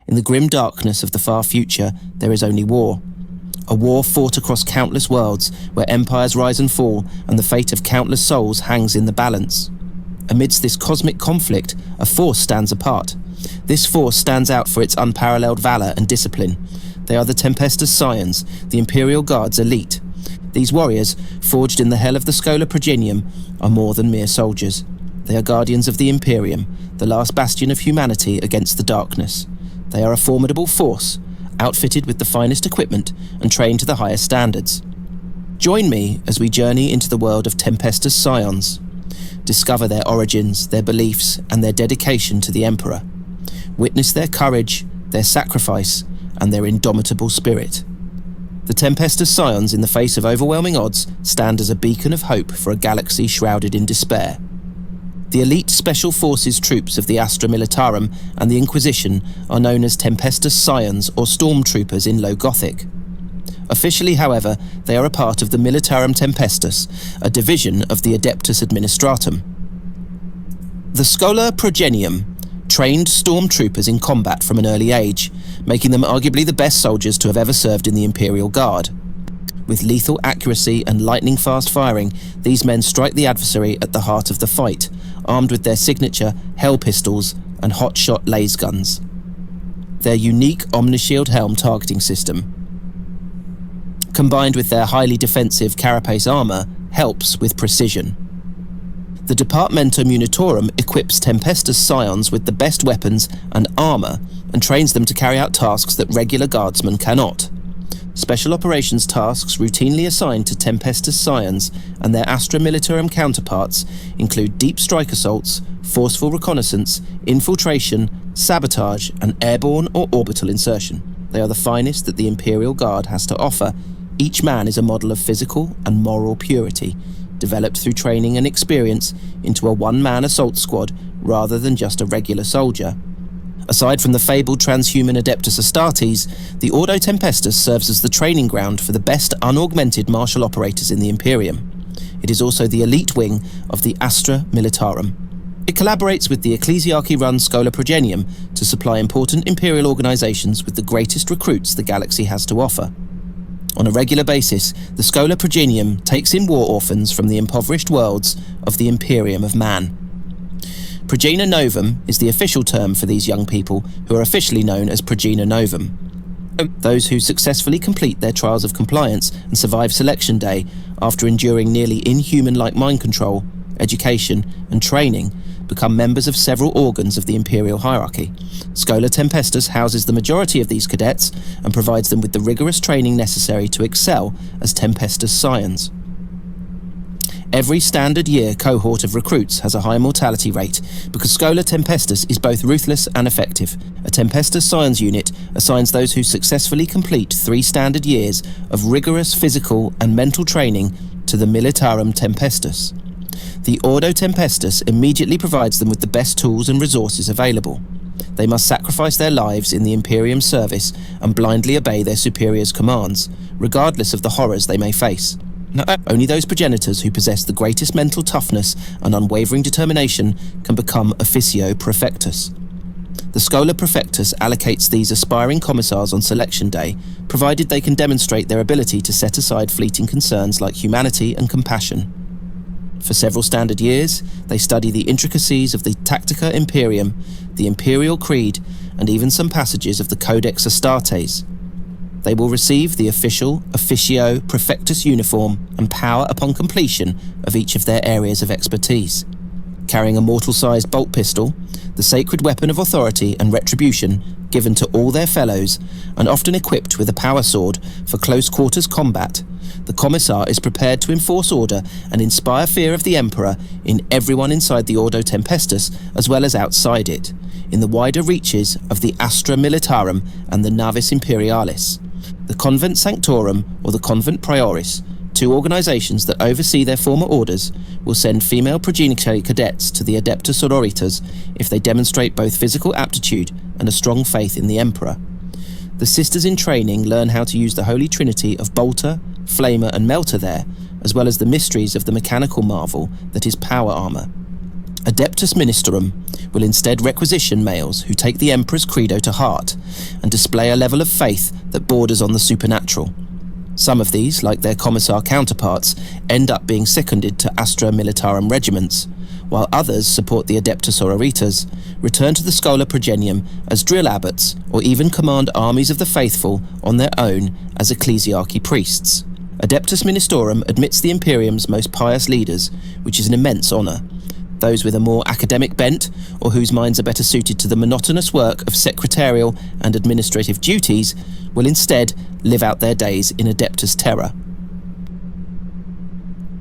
In the grim darkness of the far future, there is only war. A war fought across countless worlds, where empires rise and fall, and the fate of countless souls hangs in the balance. Amidst this cosmic conflict, a force stands apart. This force stands out for its unparalleled valor and discipline. They are the Tempestus Scions, the Imperial Guard's elite. These warriors, forged in the hell of the Schola Progenium, are more than mere soldiers. They are guardians of the Imperium, the last bastion of humanity against the darkness. They are a formidable force, outfitted with the finest equipment and trained to the highest standards. Join me as we journey into the world of Tempestus Scions. Discover their origins, their beliefs, and their dedication to the Emperor. Witness their courage, their sacrifice, and their indomitable spirit. The Tempestus Scions, in the face of overwhelming odds, stand as a beacon of hope for a galaxy shrouded in despair. The elite special forces troops of the Astra Militarum and the Inquisition are known as Tempestus Scions or Stormtroopers in Low Gothic. Officially, however, they are a part of the Militarum Tempestus, a division of the Adeptus Administratum. The Schola Progenium trained stormtroopers in combat from an early age, making them arguably the best soldiers to have ever served in the Imperial Guard. With lethal accuracy and lightning-fast firing, these men strike the adversary at the heart of the fight, armed with their signature Hell pistols and hot-shot laser guns. Their unique Omnishield helm targeting system, combined with their highly defensive carapace armor, helps with precision. The Departmentum Unitorum equips Tempestus Scions with the best weapons and armor and trains them to carry out tasks that regular guardsmen cannot. Special operations tasks routinely assigned to Tempestus Scions and their Astra Militarum counterparts include deep strike assaults, forceful reconnaissance, infiltration, sabotage, and airborne or orbital insertion. They are the finest that the Imperial Guard has to offer. Each man is a model of physical and moral purity, developed through training and experience into a one-man assault squad rather than just a regular soldier. Aside from the fabled transhuman Adeptus Astartes, the Ordo Tempestus serves as the training ground for the best unaugmented martial operators in the Imperium. It is also the elite wing of the Astra Militarum. It collaborates with the ecclesiarchy-run Schola Progenium to supply important Imperial organizations with the greatest recruits the galaxy has to offer. On a regular basis, the Schola Progenium takes in war orphans from the impoverished worlds of the Imperium of Man. Progena Novum is the official term for these young people, who are officially known as Progena Novum. Those who successfully complete their trials of compliance and survive Selection Day after enduring nearly inhuman-like mind control, education, and training become members of several organs of the Imperial hierarchy. Schola Tempestus houses the majority of these cadets and provides them with the rigorous training necessary to excel as Tempestus Scions. Every standard year cohort of recruits has a high mortality rate because Schola Tempestus is both ruthless and effective. A Tempestus Scions unit assigns those who successfully complete 3 standard years of rigorous physical and mental training to the Militarum Tempestus. The Ordo Tempestus immediately provides them with the best tools and resources available. They must sacrifice their lives in the Imperium service and blindly obey their superiors' commands, regardless of the horrors they may face. Only those progenitors who possess the greatest mental toughness and unwavering determination can become Officio Prefectus. The Schola Prefectus allocates these aspiring commissars on Selection Day, provided they can demonstrate their ability to set aside fleeting concerns like humanity and compassion. For several standard years, they study the intricacies of the Tactica Imperium, the Imperial Creed, and even some passages of the Codex Astartes. They will receive the official Officio Prefectus uniform and power upon completion of each of their areas of expertise. Carrying a mortal-sized bolt pistol, the sacred weapon of authority and retribution given to all their fellows, and often equipped with a power sword for close-quarters combat, the Commissar is prepared to enforce order and inspire fear of the Emperor in everyone inside the Ordo Tempestus as well as outside it, in the wider reaches of the Astra Militarum and the Navis Imperialis. The Convent Sanctorum or the Convent Prioris, 2 organizations that oversee their former orders, will send female progenitor cadets to the Adeptus Sororitas if they demonstrate both physical aptitude and a strong faith in the Emperor. The sisters in training learn how to use the Holy Trinity of Bolter, Flamer and Melter there, as well as the mysteries of the mechanical marvel that is power armor. Adeptus Ministerum will instead requisition males who take the Emperor's credo to heart and display a level of faith that borders on the supernatural. Some of these, like their commissar counterparts, end up being seconded to Astra Militarum regiments, while others support the Adeptus Sororitas, return to the Schola Progenium as drill abbots, or even command armies of the faithful on their own as ecclesiarchy priests. Adeptus Ministerum admits the Imperium's most pious leaders, which is an immense honour. Those with a more academic bent, or whose minds are better suited to the monotonous work of secretarial and administrative duties, will instead live out their days in Adeptus Terra.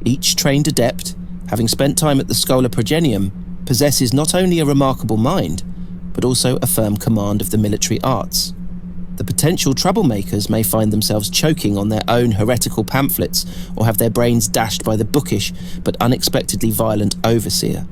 Each trained adept, having spent time at the Schola Progenium, possesses not only a remarkable mind, but also a firm command of the military arts. The potential troublemakers may find themselves choking on their own heretical pamphlets or have their brains dashed by the bookish but unexpectedly violent overseer.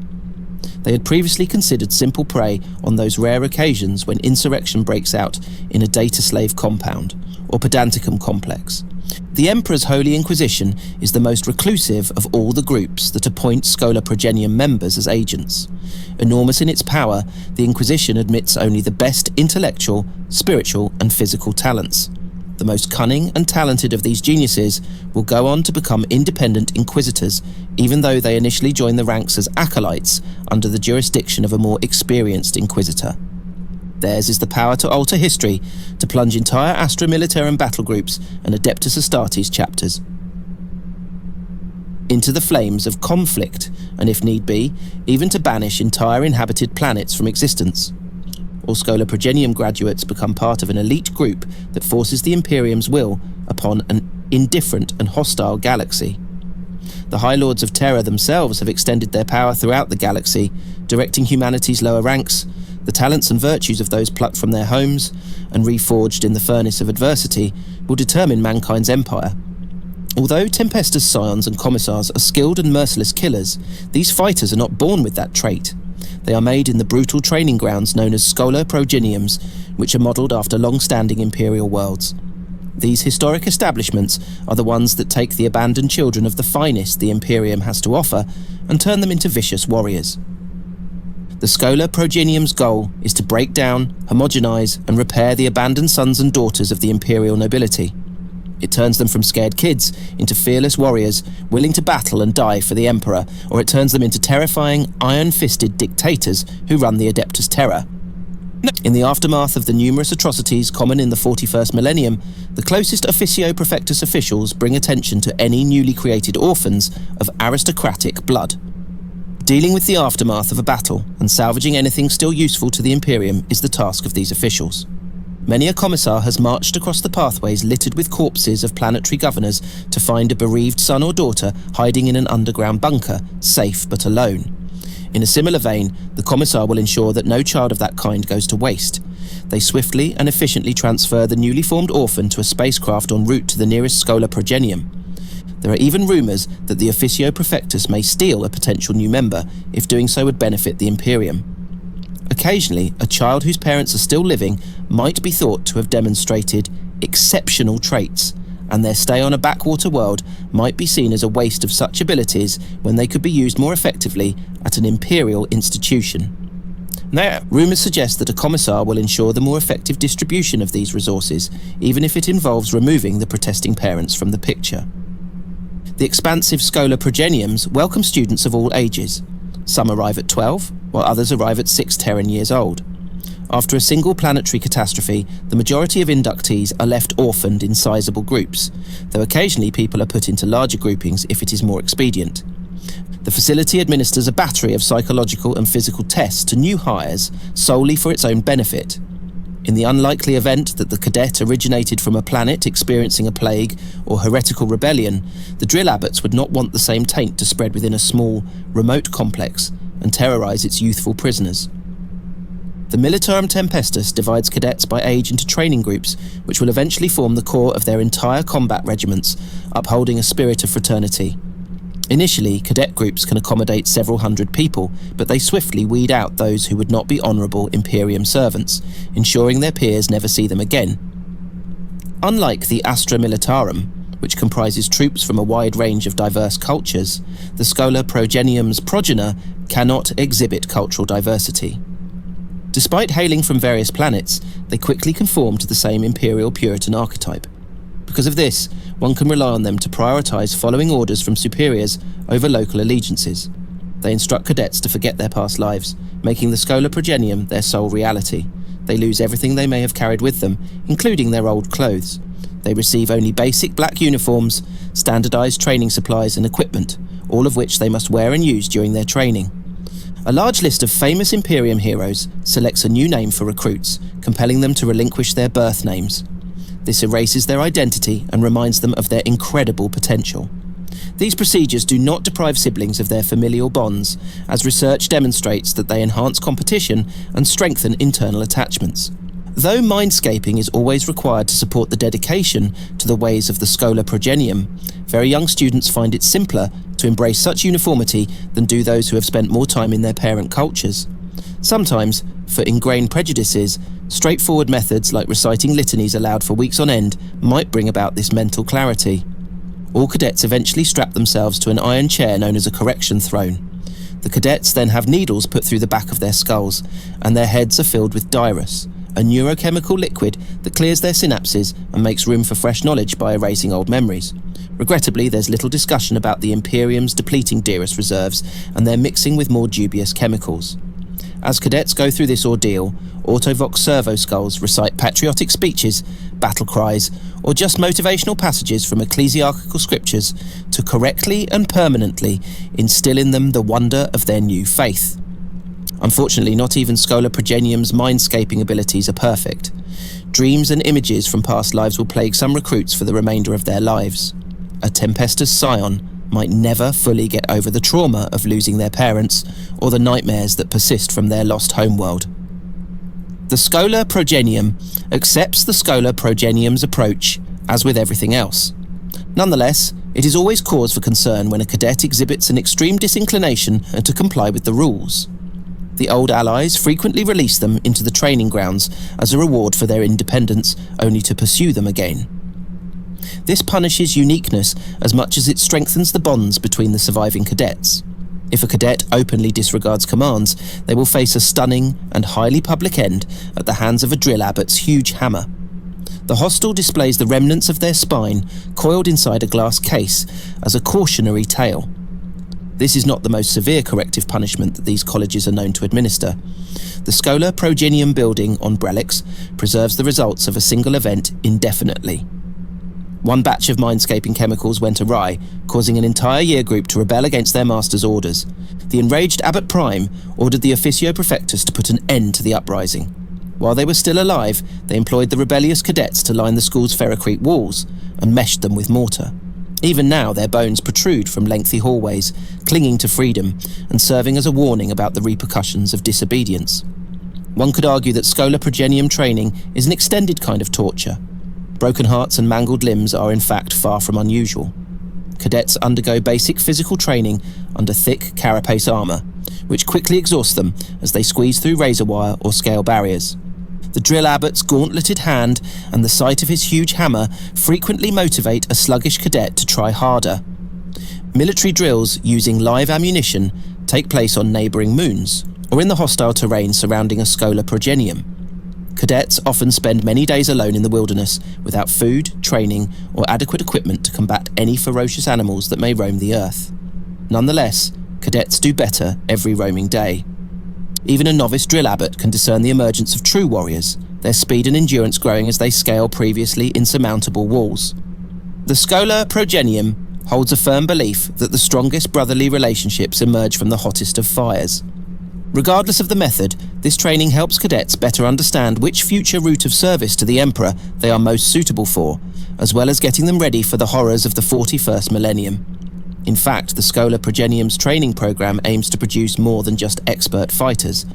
They had previously considered simple prey on those rare occasions when insurrection breaks out in a data slave compound or pedanticum complex. The Emperor's Holy Inquisition is the most reclusive of all the groups that appoint Schola Progenium members as agents. Enormous in its power, the Inquisition admits only the best intellectual, spiritual and physical talents. The most cunning and talented of these geniuses will go on to become independent inquisitors, even though they initially join the ranks as acolytes under the jurisdiction of a more experienced inquisitor. Theirs is the power to alter history, to plunge entire Astra Militarum battle groups and Adeptus Astartes chapters into the flames of conflict, and if need be, even to banish entire inhabited planets from existence. All Schola Progenium graduates become part of an elite group that forces the Imperium's will upon an indifferent and hostile galaxy. The High Lords of Terra themselves have extended their power throughout the galaxy, directing humanity's lower ranks. The talents and virtues of those plucked from their homes and reforged in the furnace of adversity will determine mankind's empire. Although Tempestus Scions and commissars are skilled and merciless killers, these fighters are not born with that trait. They are made in the brutal training grounds known as Schola Progeniums, which are modelled after long-standing Imperial worlds. These historic establishments are the ones that take the abandoned children of the finest the Imperium has to offer and turn them into vicious warriors. The Schola Progenium's goal is to break down, homogenise and repair the abandoned sons and daughters of the Imperial nobility. It turns them from scared kids into fearless warriors willing to battle and die for the Emperor, or it turns them into terrifying, iron-fisted dictators who run the Adeptus Terra. In the aftermath of the numerous atrocities common in the 41st millennium, the closest Officio Prefectus officials bring attention to any newly created orphans of aristocratic blood. Dealing with the aftermath of a battle and salvaging anything still useful to the Imperium is the task of these officials. Many a commissar has marched across the pathways littered with corpses of planetary governors to find a bereaved son or daughter hiding in an underground bunker, safe but alone. In a similar vein, the commissar will ensure that no child of that kind goes to waste. They swiftly and efficiently transfer the newly formed orphan to a spacecraft en route to the nearest Schola Progenium. There are even rumours that the Officio Prefectus may steal a potential new member if doing so would benefit the Imperium. Occasionally, a child whose parents are still living might be thought to have demonstrated exceptional traits, and their stay on a backwater world might be seen as a waste of such abilities when they could be used more effectively at an Imperial institution. Now, rumours suggest that a commissar will ensure the more effective distribution of these resources, even if it involves removing the protesting parents from the picture. The expansive Schola Progeniums welcome students of all ages. Some arrive at 12, while others arrive at 6 Terran years old. After a single planetary catastrophe, the majority of inductees are left orphaned in sizable groups, though occasionally people are put into larger groupings if it is more expedient. The facility administers a battery of psychological and physical tests to new hires solely for its own benefit. In the unlikely event that the cadet originated from a planet experiencing a plague or heretical rebellion, the drill abbots would not want the same taint to spread within a small, remote complex and terrorise its youthful prisoners. The Militarum Tempestus divides cadets by age into training groups, which will eventually form the core of their entire combat regiments, upholding a spirit of fraternity. Initially, cadet groups can accommodate several hundred people, but they swiftly weed out those who would not be honourable Imperium servants, ensuring their peers never see them again. Unlike the Astra Militarum, which comprises troops from a wide range of diverse cultures, the Schola Progenium's progenitor cannot exhibit cultural diversity. Despite hailing from various planets, they quickly conform to the same Imperial Puritan archetype. Because of this, one can rely on them to prioritise following orders from superiors over local allegiances. They instruct cadets to forget their past lives, making the Schola Progenium their sole reality. They lose everything they may have carried with them, including their old clothes. They receive only basic black uniforms, standardised training supplies and equipment, all of which they must wear and use during their training. A large list of famous Imperium heroes selects a new name for recruits, compelling them to relinquish their birth names. This erases their identity and reminds them of their incredible potential. These procedures do not deprive siblings of their familial bonds, as research demonstrates that they enhance competition and strengthen internal attachments. Though mindscaping is always required to support the dedication to the ways of the Schola Progenium, very young students find it simpler to embrace such uniformity than do those who have spent more time in their parent cultures. Sometimes, for ingrained prejudices, straightforward methods like reciting litanies aloud for weeks on end might bring about this mental clarity. All cadets eventually strap themselves to an iron chair known as a correction throne. The cadets then have needles put through the back of their skulls, and their heads are filled with dirus, a neurochemical liquid that clears their synapses and makes room for fresh knowledge by erasing old memories. Regrettably, there's little discussion about the Imperium's depleting dirus reserves and their mixing with more dubious chemicals. As cadets go through this ordeal, autovox servo skulls recite patriotic speeches, battle cries, or just motivational passages from ecclesiastical scriptures to correctly and permanently instill in them the wonder of their new faith. Unfortunately, not even Schola Progenium's mindscaping abilities are perfect. Dreams and images from past lives will plague some recruits for the remainder of their lives. A Tempestus Scion might never fully get over the trauma of losing their parents or the nightmares that persist from their lost homeworld. The Schola Progenium accepts the Schola Progenium's approach, as with everything else. Nonetheless, it is always cause for concern when a cadet exhibits an extreme disinclination to comply with the rules. The old allies frequently release them into the training grounds as a reward for their independence, only to pursue them again. This punishes uniqueness as much as it strengthens the bonds between the surviving cadets. If a cadet openly disregards commands, they will face a stunning and highly public end at the hands of a drill abbot's huge hammer. The hostel displays the remnants of their spine coiled inside a glass case as a cautionary tale. This is not the most severe corrective punishment that these colleges are known to administer. The Schola Progenium building on Brelix preserves the results of a single event indefinitely. One batch of mindscaping chemicals went awry, causing an entire year group to rebel against their master's orders. The enraged Abbot Prime ordered the Officio Prefectus to put an end to the uprising. While they were still alive, they employed the rebellious cadets to line the school's ferrocrete walls and meshed them with mortar. Even now, their bones protrude from lengthy hallways, clinging to freedom and serving as a warning about the repercussions of disobedience. One could argue that Schola Progenium training is an extended kind of torture. Broken hearts and mangled limbs are in fact far from unusual. Cadets undergo basic physical training under thick carapace armour, which quickly exhausts them as they squeeze through razor wire or scale barriers. The drill abbot's gauntleted hand and the sight of his huge hammer frequently motivate a sluggish cadet to try harder. Military drills using live ammunition take place on neighbouring moons, or in the hostile terrain surrounding a Schola Progenium. Cadets often spend many days alone in the wilderness without food, training, or adequate equipment to combat any ferocious animals that may roam the earth. Nonetheless, cadets do better every roaming day. Even a novice drill abbot can discern the emergence of true warriors, their speed and endurance growing as they scale previously insurmountable walls. The Schola Progenium holds a firm belief that the strongest brotherly relationships emerge from the hottest of fires. Regardless of the method, this training helps cadets better understand which future route of service to the Emperor they are most suitable for, as well as getting them ready for the horrors of the 41st millennium. In fact, the Schola Progenium's training program aims to produce more than just expert fighters.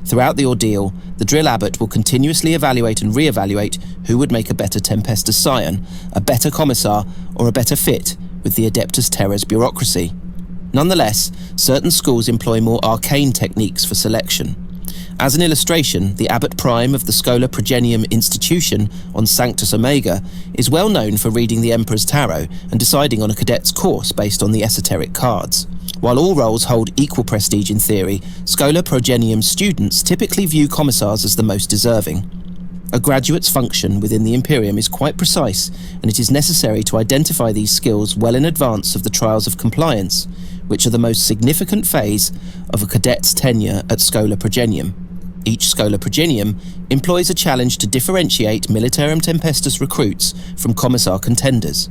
Throughout the ordeal, the drill abbot will continuously evaluate and re-evaluate who would make a better Tempestor Scion, a better commissar, or a better fit with the Adeptus Terra's bureaucracy. Nonetheless, certain schools employ more arcane techniques for selection. As an illustration, the Abbot Prime of the Schola Progenium Institution on Sanctus Omega is well known for reading the Emperor's Tarot and deciding on a cadet's course based on the esoteric cards. While all roles hold equal prestige in theory, Schola Progenium students typically view commissars as the most deserving. A graduate's function within the Imperium is quite precise, and it is necessary to identify these skills well in advance of the trials of compliance, which are the most significant phase of a cadet's tenure at Schola Progenium. Each Schola Progenium employs a challenge to differentiate Militarum Tempestus recruits from commissar contenders.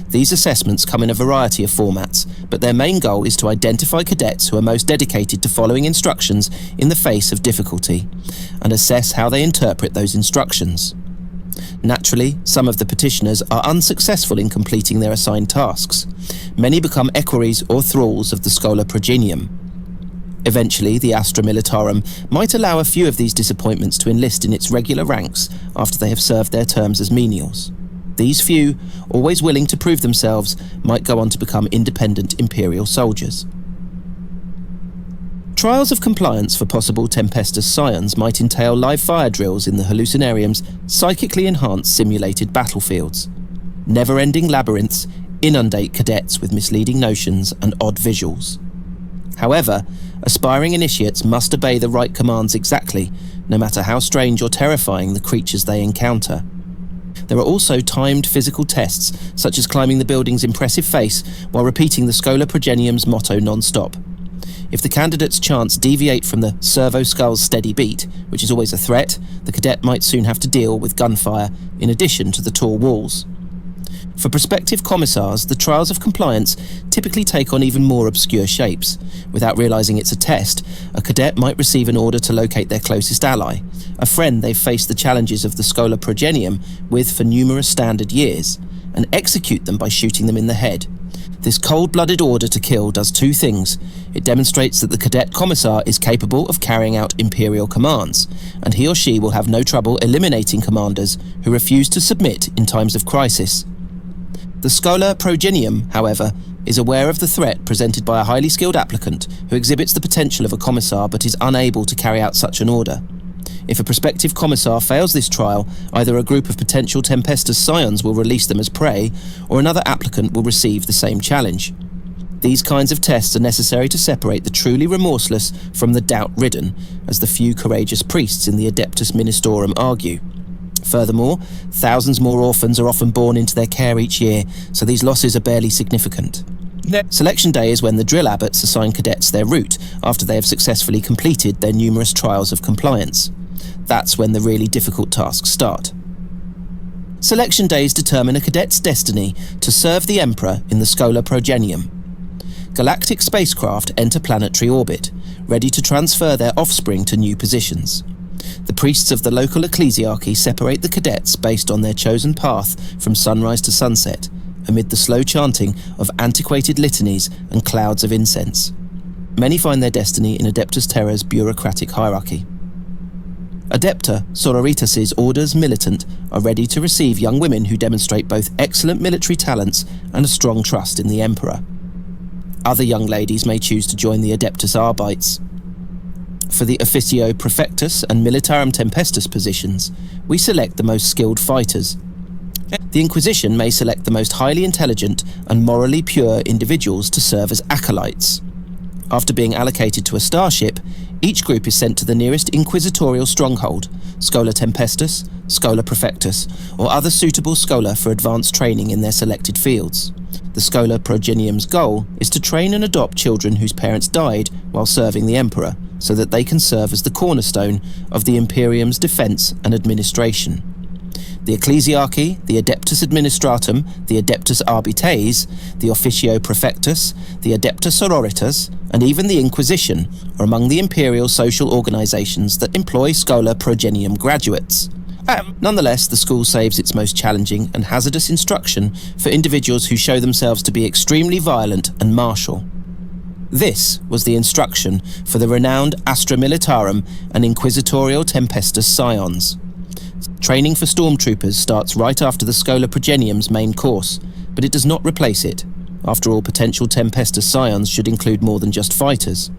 These assessments come in a variety of formats, but their main goal is to identify cadets who are most dedicated to following instructions in the face of difficulty, and assess how they interpret those instructions. Naturally, some of the petitioners are unsuccessful in completing their assigned tasks. Many become equerries or thralls of the Schola Progenium. Eventually, the Astra Militarum might allow a few of these disappointments to enlist in its regular ranks after they have served their terms as menials. These few, always willing to prove themselves, might go on to become independent Imperial soldiers. Trials of compliance for possible Tempestus Scions might entail live fire drills in the hallucinarium's psychically enhanced simulated battlefields. Never-ending labyrinths inundate cadets with misleading notions and odd visuals. However, aspiring initiates must obey the right commands exactly, no matter how strange or terrifying the creatures they encounter. There are also timed physical tests, such as climbing the building's impressive face while repeating the Schola Progenium's motto non-stop. If the candidates' chants deviate from the servo skull's steady beat, which is always a threat, the cadet might soon have to deal with gunfire, in addition to the tall walls. For prospective commissars, the trials of compliance typically take on even more obscure shapes. Without realizing it's a test, a cadet might receive an order to locate their closest ally, a friend they've faced the challenges of the Schola Progenium with for numerous standard years, and execute them by shooting them in the head. This cold-blooded order to kill does two things. It demonstrates that the cadet commissar is capable of carrying out Imperial commands, and he or she will have no trouble eliminating commanders who refuse to submit in times of crisis. The Schola Progenium, however, is aware of the threat presented by a highly skilled applicant who exhibits the potential of a commissar but is unable to carry out such an order. If a prospective commissar fails this trial, either a group of potential Tempestus Scions will release them as prey, or another applicant will receive the same challenge. These kinds of tests are necessary to separate the truly remorseless from the doubt-ridden, as the few courageous priests in the Adeptus Ministorum argue. Furthermore, thousands more orphans are often born into their care each year, so these losses are barely significant. Selection Day is when the drill abbots assign cadets their route after they have successfully completed their numerous trials of compliance. That's when the really difficult tasks start. Selection Days determine a cadet's destiny to serve the Emperor in the Schola Progenium. Galactic spacecraft enter planetary orbit, ready to transfer their offspring to new positions. The priests of the local ecclesiarchy separate the cadets based on their chosen path from sunrise to sunset, amid the slow chanting of antiquated litanies and clouds of incense. Many find their destiny in Adeptus Terra's bureaucratic hierarchy. Adepta Sororitas' orders militant are ready to receive young women who demonstrate both excellent military talents and a strong trust in the Emperor. Other young ladies may choose to join the Adeptus Arbites. For the Officio Prefectus and Militarum Tempestus positions, we select the most skilled fighters. The Inquisition may select the most highly intelligent and morally pure individuals to serve as acolytes. After being allocated to a starship, each group is sent to the nearest inquisitorial stronghold, Schola Tempestus, Schola Prefectus, or other suitable schola for advanced training in their selected fields. The Schola Progenium's goal is to train and adopt children whose parents died while serving the Emperor, so that they can serve as the cornerstone of the Imperium's defence and administration. The Ecclesiarchy, the Adeptus Administratum, the Adeptus Arbites, the Officio Prefectus, the Adepta Sororitas, and even the Inquisition are among the imperial social organisations that employ Schola Progenium graduates. Nonetheless, the school saves its most challenging and hazardous instruction for individuals who show themselves to be extremely violent and martial. This was the instruction for the renowned Astra Militarum and Inquisitorial Tempestus Scions. Training for stormtroopers starts right after the Schola Progenium's main course, but it does not replace it. After all, potential Tempestus Scions should include more than just fighters.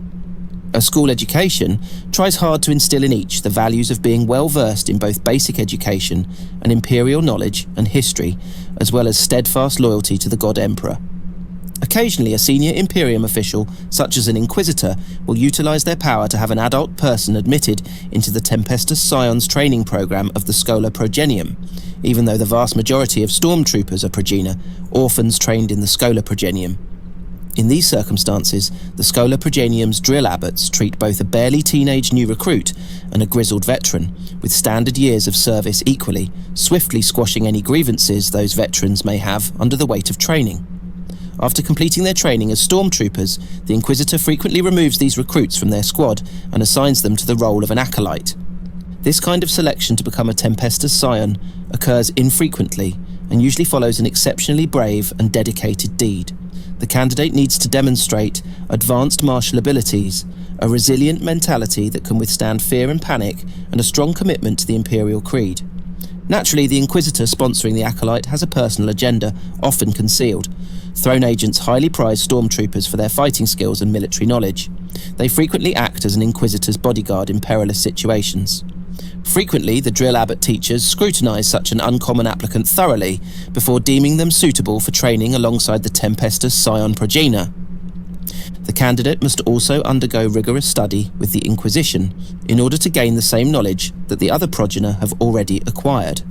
A school education tries hard to instill in each the values of being well versed in both basic education and imperial knowledge and history, as well as steadfast loyalty to the God Emperor. Occasionally, a senior Imperium official, such as an Inquisitor, will utilise their power to have an adult person admitted into the Tempestus Scions training programme of the Schola Progenium, even though the vast majority of stormtroopers are progena, orphans trained in the Schola Progenium. In these circumstances, the Schola Progenium's drill abbots treat both a barely teenage new recruit and a grizzled veteran, with standard years of service equally, swiftly squashing any grievances those veterans may have under the weight of training. After completing their training as stormtroopers, the Inquisitor frequently removes these recruits from their squad and assigns them to the role of an acolyte. This kind of selection to become a Tempestus Scion occurs infrequently and usually follows an exceptionally brave and dedicated deed. The candidate needs to demonstrate advanced martial abilities, a resilient mentality that can withstand fear and panic, and a strong commitment to the Imperial creed. Naturally, the Inquisitor sponsoring the acolyte has a personal agenda, often concealed. Throne agents highly prize stormtroopers for their fighting skills and military knowledge. They frequently act as an Inquisitor's bodyguard in perilous situations. Frequently, the drill abbot teachers scrutinise such an uncommon applicant thoroughly before deeming them suitable for training alongside the Tempestus Scion progenitor. The candidate must also undergo rigorous study with the Inquisition in order to gain the same knowledge that the other progenitor have already acquired.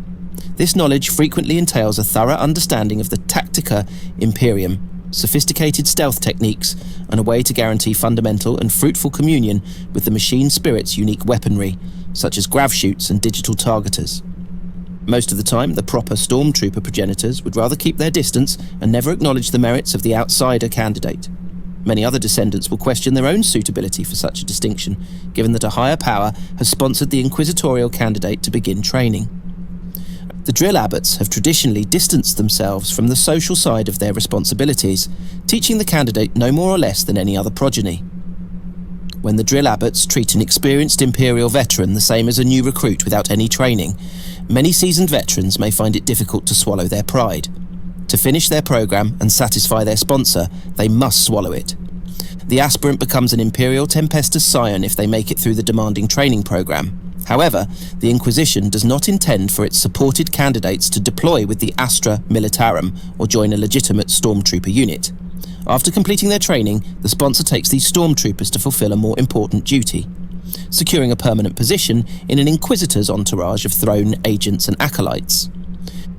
This knowledge frequently entails a thorough understanding of the Tactica Imperium, sophisticated stealth techniques, and a way to guarantee fundamental and fruitful communion with the machine spirit's unique weaponry, such as grav shoots and digital targeters. Most of the time, the proper stormtrooper progenitors would rather keep their distance and never acknowledge the merits of the outsider candidate. Many other descendants will question their own suitability for such a distinction, given that a higher power has sponsored the inquisitorial candidate to begin training. The drill abbots have traditionally distanced themselves from the social side of their responsibilities, teaching the candidate no more or less than any other progeny. When the drill abbots treat an experienced Imperial veteran the same as a new recruit without any training, many seasoned veterans may find it difficult to swallow their pride. To finish their program and satisfy their sponsor, they must swallow it. The aspirant becomes an Imperial Tempestor Scion if they make it through the demanding training program. However, the Inquisition does not intend for its supported candidates to deploy with the Astra Militarum or join a legitimate stormtrooper unit. After completing their training, the sponsor takes these stormtroopers to fulfill a more important duty, securing a permanent position in an Inquisitor's entourage of throne agents and acolytes.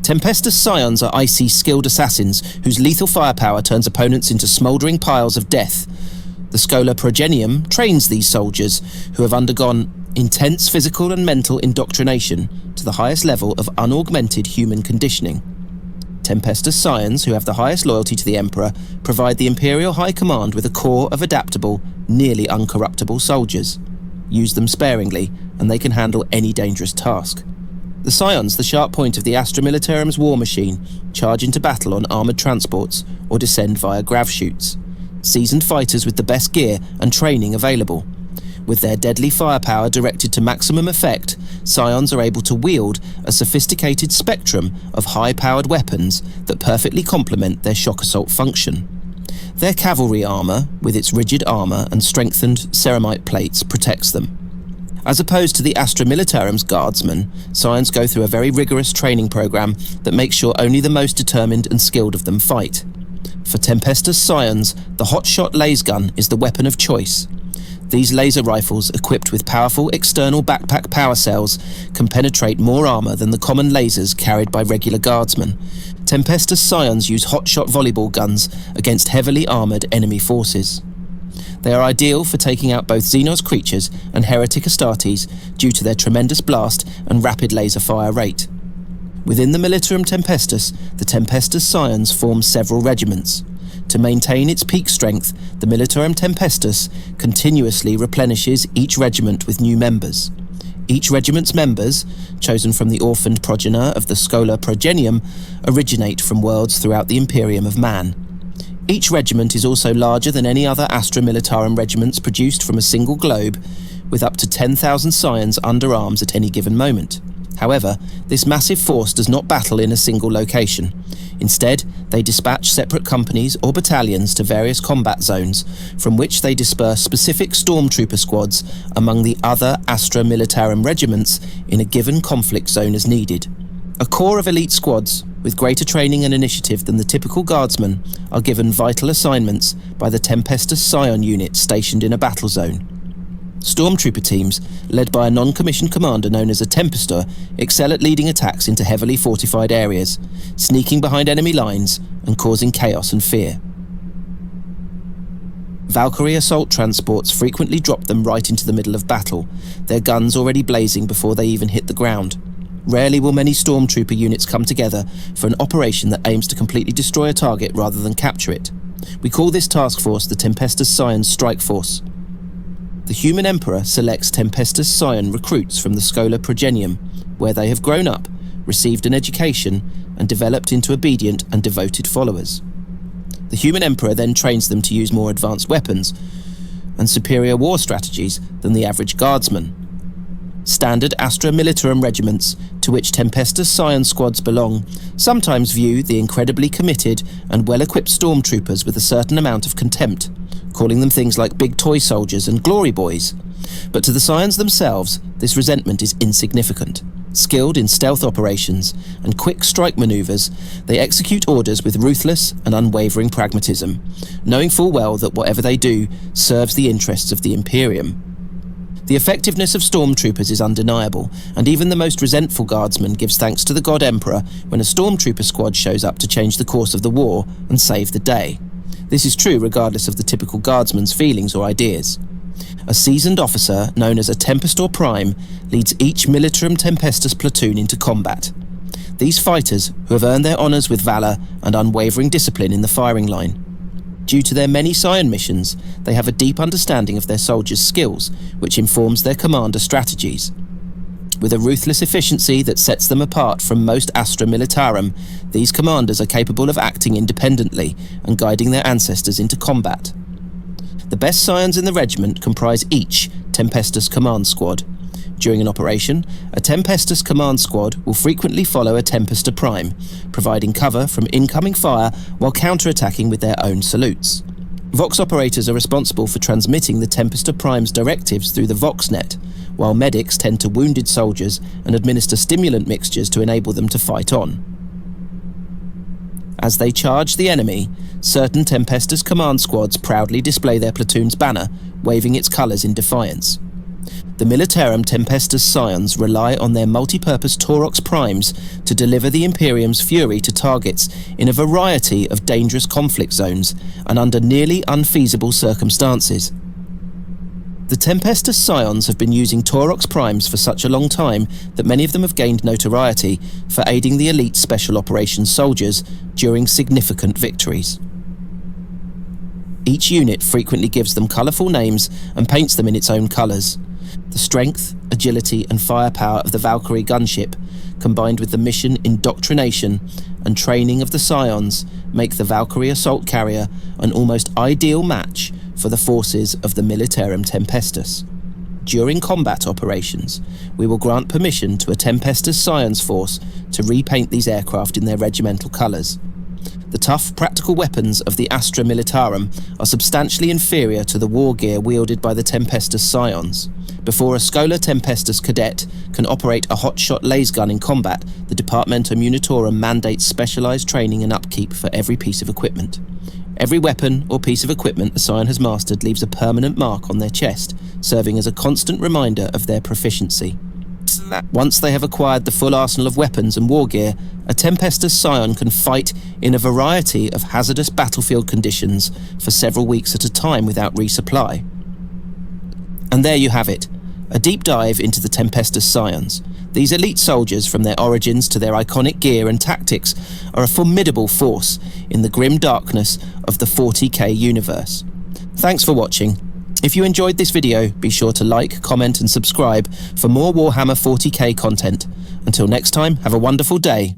Tempestus Scions are icy, skilled assassins whose lethal firepower turns opponents into smouldering piles of death. The Schola Progenium trains these soldiers, who have undergone intense physical and mental indoctrination to the highest level of unaugmented human conditioning. Tempestus Scions, who have the highest loyalty to the Emperor, provide the Imperial High Command with a corps of adaptable, nearly uncorruptible soldiers. Use them sparingly, and they can handle any dangerous task. The Scions, the sharp point of the Astra Militarum's war machine, charge into battle on armoured transports or descend via grav chutes. Seasoned fighters with the best gear and training available. With their deadly firepower directed to maximum effect, Scions are able to wield a sophisticated spectrum of high-powered weapons that perfectly complement their shock assault function. Their cavalry armour, with its rigid armour and strengthened ceramite plates, protects them. As opposed to the Astra Militarum's guardsmen, Scions go through a very rigorous training program that makes sure only the most determined and skilled of them fight. For Tempestus Scions, the hotshot laser gun is the weapon of choice. These laser rifles, equipped with powerful external backpack power cells, can penetrate more armour than the common lasers carried by regular guardsmen. Tempestus Scions use hotshot volleyball guns against heavily armoured enemy forces. They are ideal for taking out both Xenos creatures and heretic Astartes due to their tremendous blast and rapid laser fire rate. Within the Militarum Tempestus, the Tempestus Scions form several regiments. To maintain its peak strength, the Militarum Tempestus continuously replenishes each regiment with new members. Each regiment's members, chosen from the orphaned progenitor of the Schola Progenium, originate from worlds throughout the Imperium of Man. Each regiment is also larger than any other Astra Militarum regiments produced from a single globe, with up to 10,000 Scions under arms at any given moment. However, this massive force does not battle in a single location. Instead, they dispatch separate companies or battalions to various combat zones, from which they disperse specific stormtrooper squads among the other Astra Militarum regiments in a given conflict zone as needed. A core of elite squads, with greater training and initiative than the typical guardsman, are given vital assignments by the Tempestus Scion unit stationed in a battle zone. Stormtrooper teams, led by a non-commissioned commander known as a Tempestor, excel at leading attacks into heavily fortified areas, sneaking behind enemy lines and causing chaos and fear. Valkyrie assault transports frequently drop them right into the middle of battle, their guns already blazing before they even hit the ground. Rarely will many Stormtrooper units come together for an operation that aims to completely destroy a target rather than capture it. We call this task force the Tempestus Scions Strike Force. The human Emperor selects Tempestus Scion recruits from the Schola Progenium, where they have grown up, received an education, and developed into obedient and devoted followers. The human Emperor then trains them to use more advanced weapons and superior war strategies than the average guardsman. Standard Astra Militarum regiments, to which Tempestus Scion squads belong, sometimes view the incredibly committed and well-equipped stormtroopers with a certain amount of contempt, calling them things like big toy soldiers and glory boys. But to the Scions themselves, this resentment is insignificant. Skilled in stealth operations and quick strike maneuvers, they execute orders with ruthless and unwavering pragmatism, knowing full well that whatever they do serves the interests of the Imperium. The effectiveness of stormtroopers is undeniable, and even the most resentful guardsman gives thanks to the God Emperor when a stormtrooper squad shows up to change the course of the war and save the day. This is true regardless of the typical guardsman's feelings or ideas. A seasoned officer known as a Tempestor Prime leads each Militarum Tempestus platoon into combat. These fighters, who have earned their honours with valour and unwavering discipline in the firing line. Due to their many Scion missions, they have a deep understanding of their soldiers' skills, which informs their commander strategies. With a ruthless efficiency that sets them apart from most Astra Militarum, these commanders are capable of acting independently and guiding their ancestors into combat. The best Scions in the regiment comprise each Tempestus Command Squad. During an operation, a Tempestus Command Squad will frequently follow a Tempestor Prime, providing cover from incoming fire while counter-attacking with their own salutes. Vox operators are responsible for transmitting the Tempestor Prime's directives through the VoxNet, while medics tend to wounded soldiers and administer stimulant mixtures to enable them to fight on. As they charge the enemy, certain Tempestus Command Squads proudly display their platoon's banner, waving its colours in defiance. The Militarum Tempestus Scions rely on their multi-purpose Taurox Primes to deliver the Imperium's fury to targets in a variety of dangerous conflict zones and under nearly unfeasible circumstances. The Tempestus Scions have been using Taurox Primes for such a long time that many of them have gained notoriety for aiding the elite Special Operations soldiers during significant victories. Each unit frequently gives them colourful names and paints them in its own colours. The strength, agility and firepower of the Valkyrie gunship, combined with the mission indoctrination and training of the Scions, make the Valkyrie assault carrier an almost ideal match for the forces of the Militarum Tempestus. During combat operations, we will grant permission to a Tempestus Scions force to repaint these aircraft in their regimental colours. The tough, practical weapons of the Astra Militarum are substantially inferior to the war gear wielded by the Tempestus Scions. Before a Schola Tempestus cadet can operate a hotshot laser gun in combat, the Departmentum Unitorum mandates specialised training and upkeep for every piece of equipment. Every weapon or piece of equipment a Scion has mastered leaves a permanent mark on their chest, serving as a constant reminder of their proficiency. Once they have acquired the full arsenal of weapons and war gear, a Tempestus Scion can fight in a variety of hazardous battlefield conditions for several weeks at a time without resupply. And there you have it, a deep dive into the Tempestus Scions. These elite soldiers, from their origins to their iconic gear and tactics, are a formidable force in the grim darkness of the 40k universe. Thanks for watching. If you enjoyed this video, be sure to like, comment and subscribe for more Warhammer 40k content. Until next time, have a wonderful day.